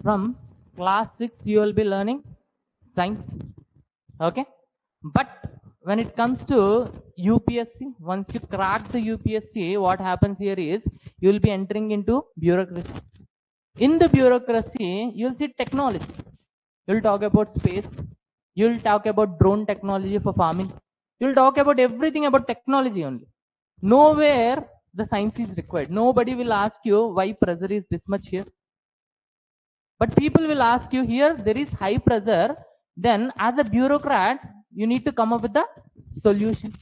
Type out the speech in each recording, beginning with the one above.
From class 6 you will be learning science. Okay, but when it comes to UPSC, once you crack the UPSC, what happens here is you will be entering into bureaucracy. In the bureaucracy you'll see technology, you'll talk about space, you'll talk about drone technology for farming, you'll talk about everything about technology only. Nowhere the science is required. Nobody will ask you why pressure is this much here, but people will ask you here there is high pressure, then as a bureaucrat you need to come up with the solution.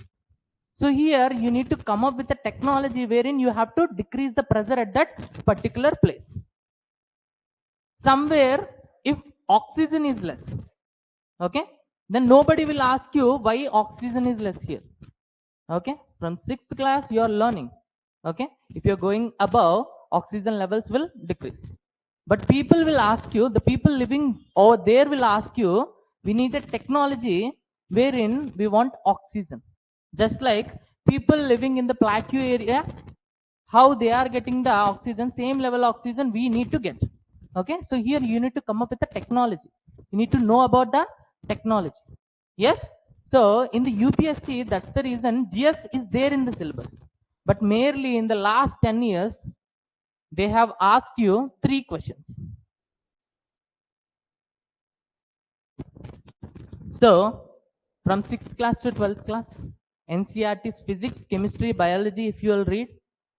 So here you need to come up with a technology wherein you have to decrease the pressure at that particular place. Somewhere if oxygen is less, okay, then nobody will ask you why oxygen is less here. Okay, from 6th class you are learning. Okay, if you're going above, oxygen levels will decrease. But people will ask you, the people living over there will ask you, we need a technology wherein we want oxygen. Just like people living in the plateau area, how they are getting the oxygen, same level oxygen we need to get. Okay, so here you need to come up with a technology, you need to know about the technology. Yes, so in the UPSC, that's the reason GS is there in the syllabus, but merely in the last 10 years they have asked you 3 questions. So from 6th class to 12th class, NCERT's physics, chemistry, biology, if you will read,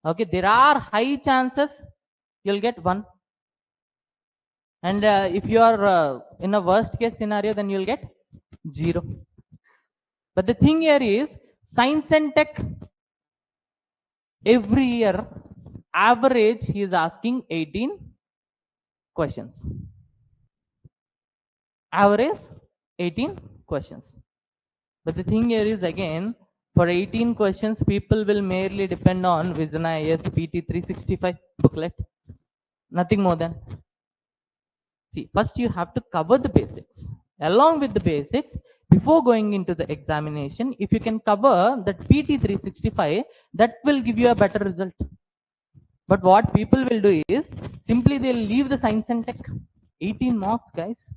okay, there are high chances you'll get 1. And if you are in a worst case scenario, then you'll get 0. But the thing here is, science and tech, every year average he is asking 18 questions. Average 18 questions. But the thing here is, again, for 18 questions people will merely depend on Vision IAS PT 365 booklet, nothing more than. See, first you have to cover the basics. Along with the basics, before going into the examination, if you can cover that PT 365, that will give you a better result. But what people will do is simply they'll leave the science and tech. 18 marks, guys.